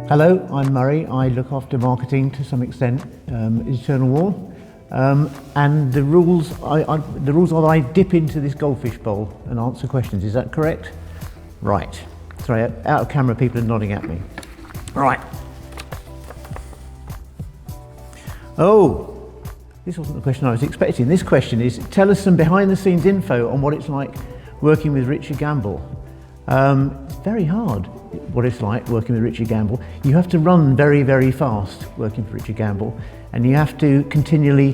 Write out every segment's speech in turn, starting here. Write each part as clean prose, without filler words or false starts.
Hello, I'm Murray. I look after marketing to some extent, Eternal Wall. And the rules are that I dip into this goldfish bowl and answer questions. Is that correct? Right. Sorry, out of camera people are nodding at me. Right. Oh, this wasn't the question I was expecting. This question is, tell us some behind the scenes info on what it's like working with Richard Gamble. It's very hard what it's like working with Richard Gamble. You have to run very, very fast working for Richard Gamble, and you have to continually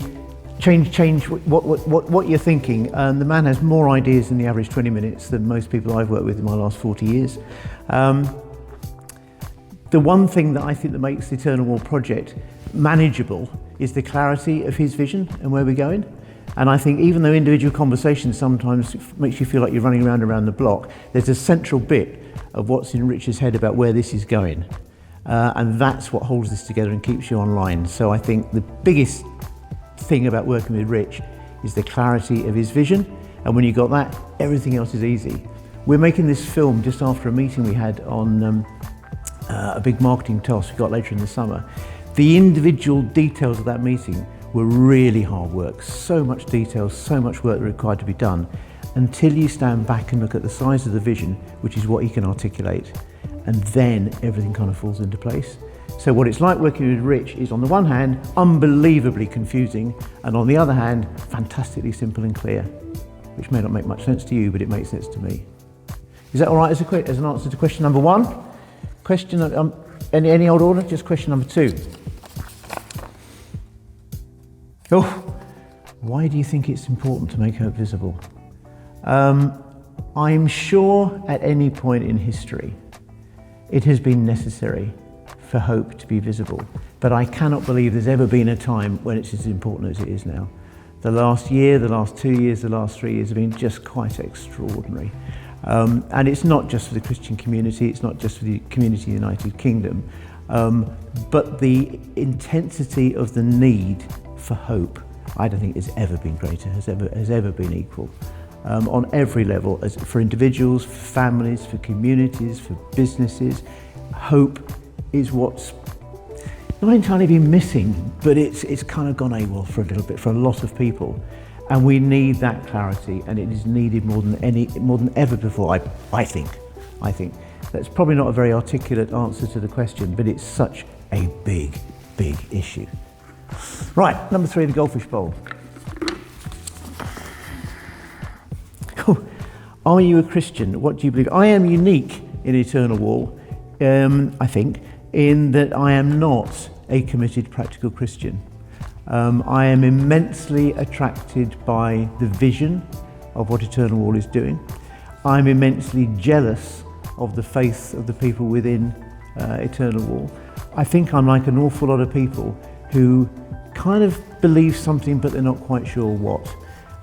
change what you're thinking. The man has more ideas in the average 20 minutes than most people I've worked with in my last 40 years. The one thing that I think that makes the Eternal Wall project manageable is the clarity of his vision and where we're going. And I think even though individual conversations sometimes makes you feel like you're running around the block, there's a central bit of what's in Richard's head about where this is going. And that's what holds this together and keeps you online. So I think the biggest thing about working with Rich is the clarity of his vision. And when you got that, everything else is easy. We're making this film just after a meeting we had on a big marketing task we got later in the summer. The individual details of that meeting were really hard work, so much detail, so much work required to be done, until you stand back and look at the size of the vision, which is what he can articulate, and then everything kind of falls into place. So what it's like working with Rich is, on the one hand, unbelievably confusing, and on the other hand, fantastically simple and clear, which may not make much sense to you, but it makes sense to me. Is that all right as an answer to question number one? Question, any old order? Just question number two. Oh, why do you think it's important to make hope visible? I'm sure at any point in history it has been necessary for hope to be visible, but I cannot believe there's ever been a time when it's as important as it is now. The last year, the last 2 years, the last 3 years have been just quite extraordinary. And it's not just for the Christian community, it's not just for the community of the United Kingdom, but the intensity of the need for hope, I don't think it's ever been greater, has ever been equal. On every level, for individuals, for families, for communities, for businesses, hope is what's not entirely been missing, but it's kind of gone AWOL for a little bit for a lot of people. And we need that clarity, and it is needed more than ever before, I think. That's probably not a very articulate answer to the question, but it's such a big issue. Right, number 3, the goldfish bowl. Are you a Christian? What do you believe? I am unique in Eternal Wall, I think, in that I am not a committed practical Christian. I am immensely attracted by the vision of what Eternal Wall is doing. I'm immensely jealous of the faith of the people within Eternal Wall. I think I'm like an awful lot of people who kind of believe something but they're not quite sure what.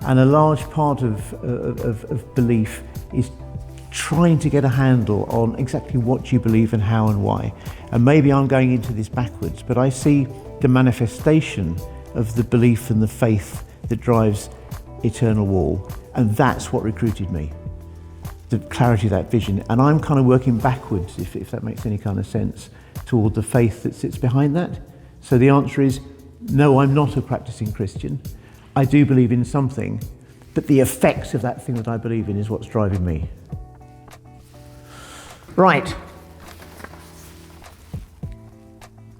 And a large part of belief is trying to get a handle on exactly what you believe and how and why. And maybe I'm going into this backwards, but I see the manifestation of the belief and the faith that drives Eternal Wall, and that's what recruited me, the clarity of that vision. And I'm kind of working backwards, if that makes any kind of sense, toward the faith that sits behind that. So the answer is, no, I'm not a practicing Christian. I do believe in something, but the effects of that thing that I believe in is what's driving me. Right.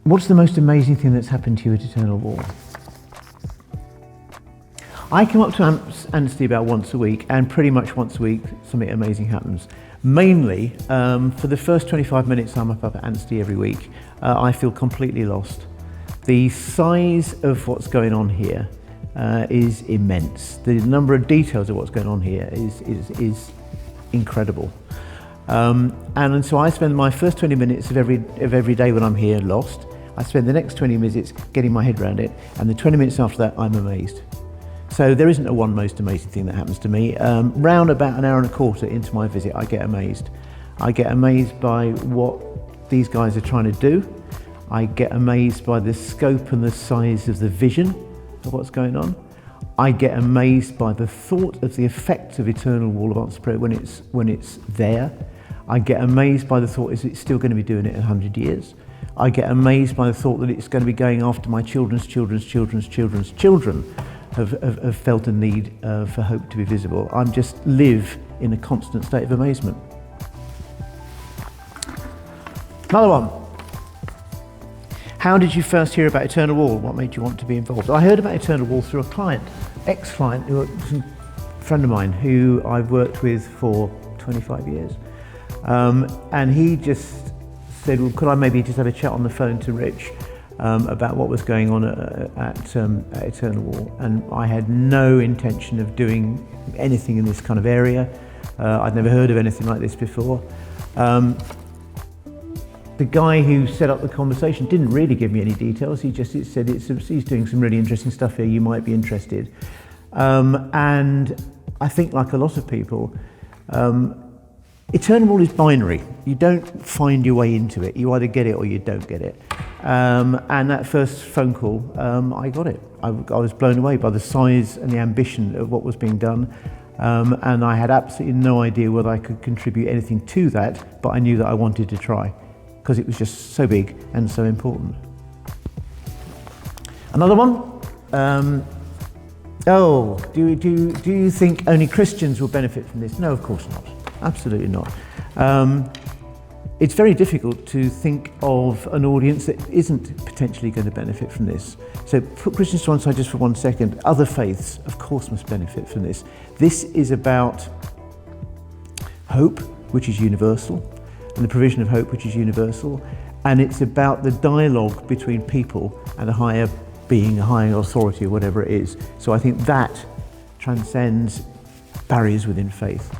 What's the most amazing thing that's happened to you at Eternal Wall? I come up to Anstey about once a week, and pretty much once a week something amazing happens. Mainly, for the first 25 minutes I'm up at Anstey every week, I feel completely lost. The size of what's going on here is immense. The number of details of what's going on here is incredible. And so I spend my first 20 minutes of every day when I'm here lost. I spend the next 20 minutes getting my head around it, and the 20 minutes after that I'm amazed. So there isn't a one most amazing thing that happens to me. Round about an hour and a quarter into my visit, I get amazed. I get amazed by what these guys are trying to do. I get amazed by the scope and the size of the vision of what's going on. I get amazed by the thought of the effect of Eternal Wall of Answered Prayer when it's there. I get amazed by the thought, is it still going to be doing it in 100 years? I get amazed by the thought that it's going to be going after my children's children have felt a need for hope to be visible. I just live in a constant state of amazement. Another one. How did you first hear about Eternal Wall? What made you want to be involved? I heard about Eternal Wall through a client, ex-client, who was a friend of mine who I've worked with for 25 years. And he just said, well, could I maybe just have a chat on the phone to Rich about what was going on at Eternal Wall? And I had no intention of doing anything in this kind of area. I'd never heard of anything like this before. The guy who set up the conversation didn't really give me any details. He just said he's doing some really interesting stuff here, you might be interested. And I think, like a lot of people, Eternal Wall is binary. You don't find your way into it. You either get it or you don't get it. And that first phone call, I got it. I was blown away by the size and the ambition of what was being done. And I had absolutely no idea whether I could contribute anything to that, but I knew that I wanted to try, because it was just so big and so important. Another one. Do you think only Christians will benefit from this? No, of course not. Absolutely not. It's very difficult to think of an audience that isn't potentially going to benefit from this. So put Christians to one side just for 1 second. Other faiths, of course, must benefit from this. This is about hope, which is universal, and the provision of hope, which is universal, and it's about the dialogue between people and a higher being, a higher authority, or whatever it is. So I think that transcends barriers within faith.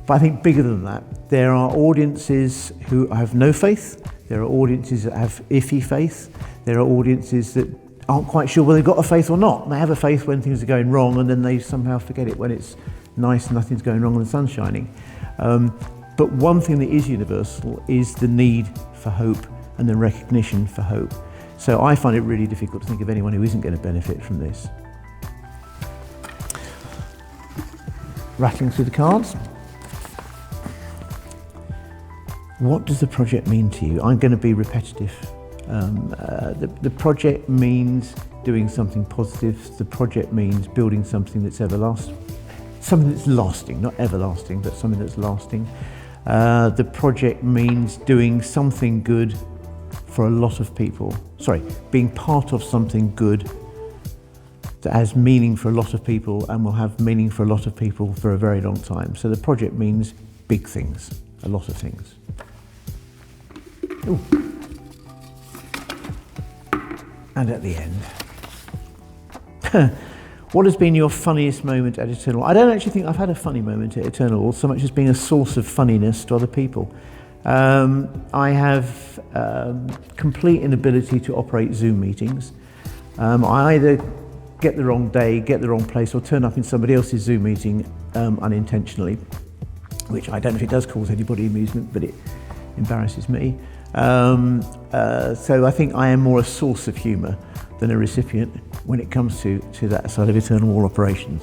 But I think bigger than that, there are audiences who have no faith, there are audiences that have iffy faith, there are audiences that aren't quite sure whether they've got a faith or not. They have a faith when things are going wrong, and then they somehow forget it when it's nice and nothing's going wrong and the sun's shining. But one thing that is universal is the need for hope and the recognition for hope. So I find it really difficult to think of anyone who isn't going to benefit from this. Rattling through the cards. What does the project mean to you? I'm going to be repetitive. The project means doing something positive. The project means building something that's everlasting. Something that's lasting, not everlasting, but something that's lasting. The project means doing something good for a lot of people. Sorry, being part of something good that has meaning for a lot of people and will have meaning for a lot of people for a very long time. So the project means big things, a lot of things. Ooh. And at the end. What has been your funniest moment at Eternal Wall? I don't actually think I've had a funny moment at Eternal Wall, so much as being a source of funniness to other people. I have complete inability to operate Zoom meetings. I either get the wrong day, get the wrong place, or turn up in somebody else's Zoom meeting unintentionally, which I don't know if it does cause anybody amusement, but it embarrasses me. So I think I am more a source of humour than a recipient when it comes to that side of Eternal Wall operations.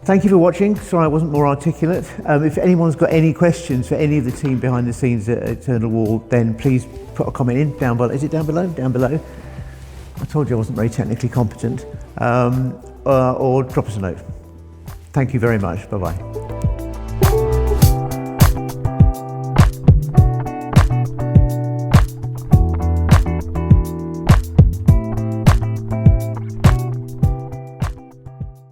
Thank you for watching. Sorry I wasn't more articulate. If anyone's got any questions for any of the team behind the scenes at Eternal Wall, then please put a comment in down below. Is it down below? Down below. I told you I wasn't very technically competent. Or drop us a note. Thank you very much. Bye-bye.